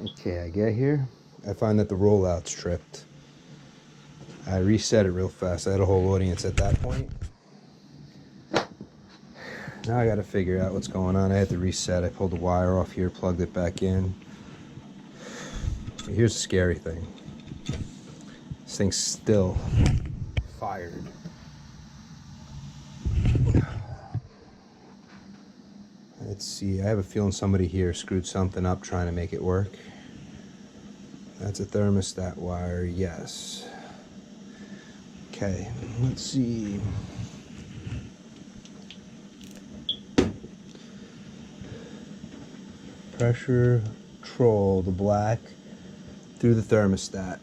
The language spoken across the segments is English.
Okay, I get here. I find that the rollout's tripped. I reset it real fast. I had a whole audience at that point. Now I gotta figure out what's going on. I had to reset. I pulled the wire off here, plugged it back in. Here's the scary thing. This thing's still fired. Let's see. I have a feeling somebody here screwed something up trying to make it work. That's a thermostat wire, yes. Okay, let's see. Pressure control, the black, through the thermostat.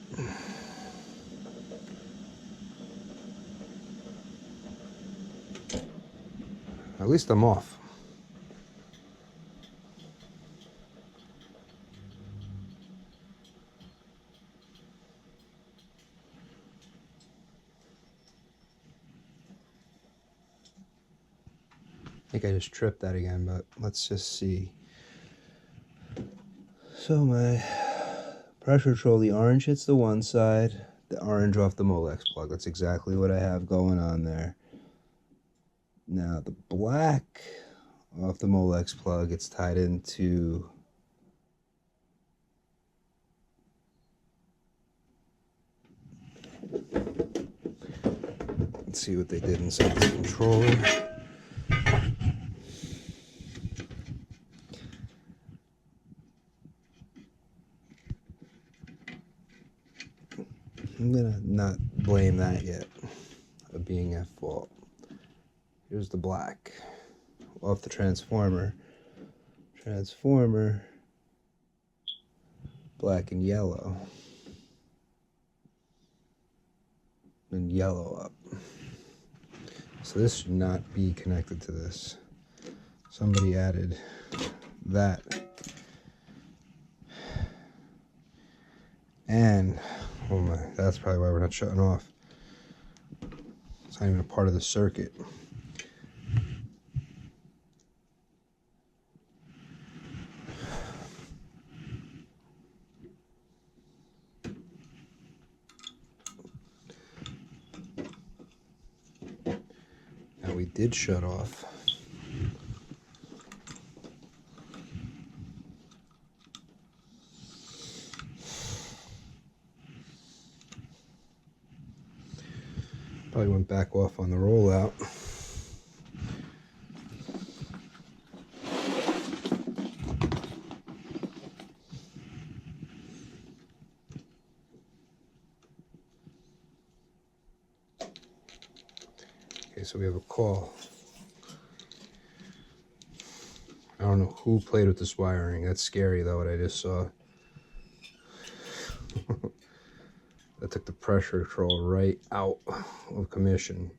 At least I'm off. I think I just tripped that again, but let's just see. So my pressure control, the orange hits the one side, the orange off the Molex plug. That's exactly what I have going on there. Now the black off the Molex plug, it's tied into let's see what they did inside the controller. I'm gonna not blame that yet of being at fault. Here's the black off the transformer. Transformer, black and yellow. And yellow up. So this should not be connected to this. Somebody added that. And, oh my, that's probably why we're not shutting off. It's not even a part of the circuit. Now we did shut off. Probably went back off on the rollout. Okay, so we have a call. I don't know who played with this wiring. That's scary though, what I just saw. That took the pressure control right out of commission.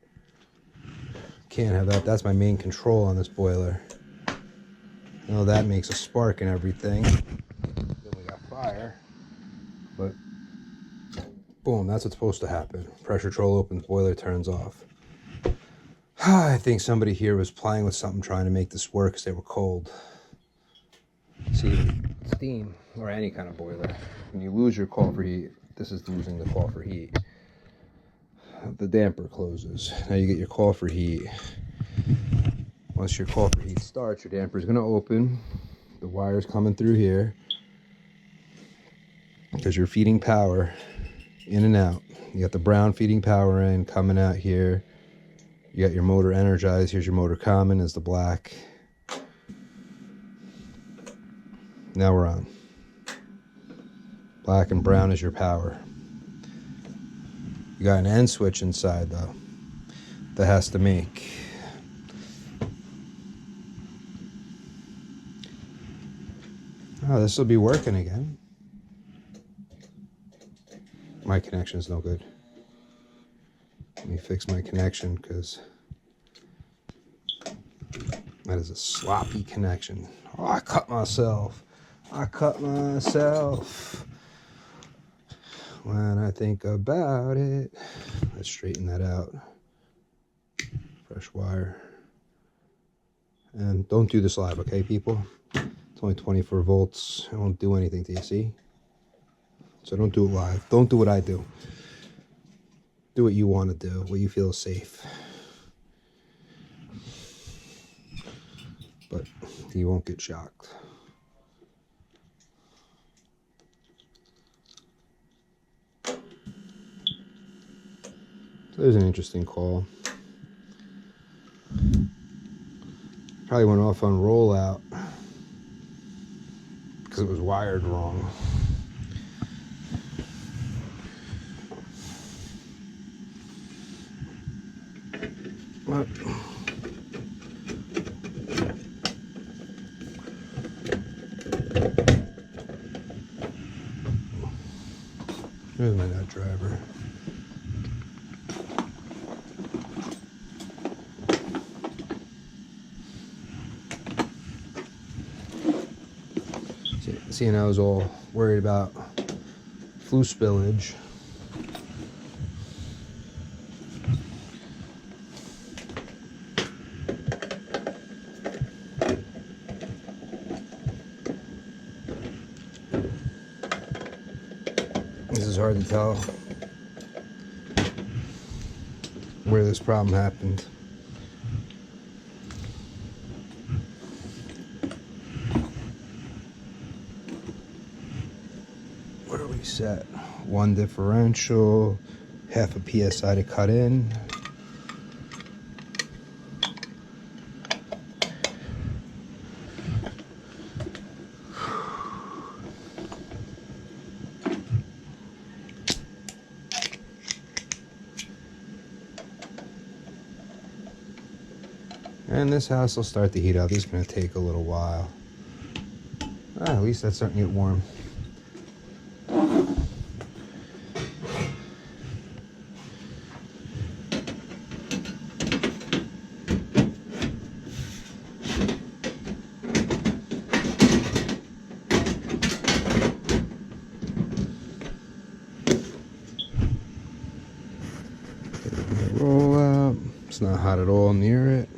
Can't have that. That's my main control on this boiler. I know that makes a spark and everything. Then we got fire. But boom, that's what's supposed to happen. Pressure control opens, boiler turns off. I think somebody here was playing with something trying to make this work because they were cold. See, steam or any kind of boiler, when you lose your call for heat, this is losing the call for heat. The damper closes. Now you get your call for heat. Once your call for heat starts, your damper is going to open. The wire's coming through here because you're feeding power in and out. You got the brown feeding power in, coming out here. You got your motor energized. Here's your motor common is the black. Now we're on. Black and brown is your power. You got an end switch inside though that has to make. Oh, this will be working again. My connection is no good. Let me fix my connection because that is a sloppy connection. Oh, I cut myself. I cut myself. When I think about it, let's straighten that out. Fresh wire. And don't do this live, okay, people? It's only 24 volts. It won't do anything to you, see? So don't do it live. Don't do what I do. Do what you want to do, what you feel is safe. But you won't get shocked. So there's an interesting call. Probably went off on rollout because it was wired wrong. What? Where's my nut driver? Seeing I was all worried about flue spillage. This is hard to tell where this problem happened. What are we set? 1 differential, half a PSI to cut in. And this house will start to heat up. This is going to take a little while. At least that's starting to get warm. Roll out. It's not hot at all near it.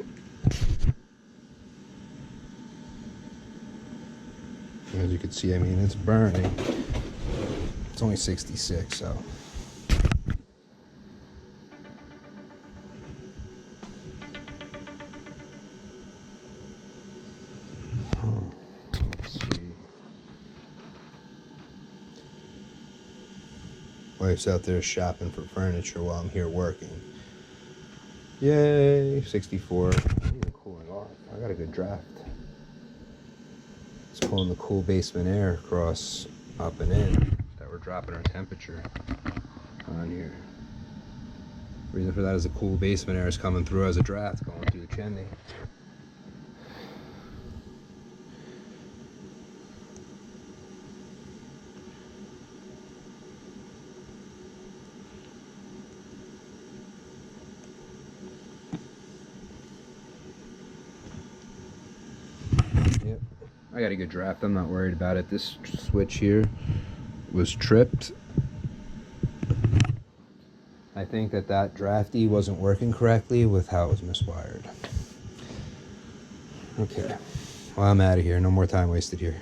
As you can see, I mean, it's burning. It's only 66, so. Let's see. Wife's out there shopping for furniture while I'm here working. Yay, 64. Even cooling off. I got a good draft. It's pulling the cool basement air across, up and in, that we're dropping our temperature on here. The reason for that is the cool basement air is coming through as a draft going through the chimney. Yep, I got a good draft. I'm not worried about it. This switch here was tripped. I think that drafty wasn't working correctly with how it was miswired. Okay, well, I'm out of here. No more time wasted here.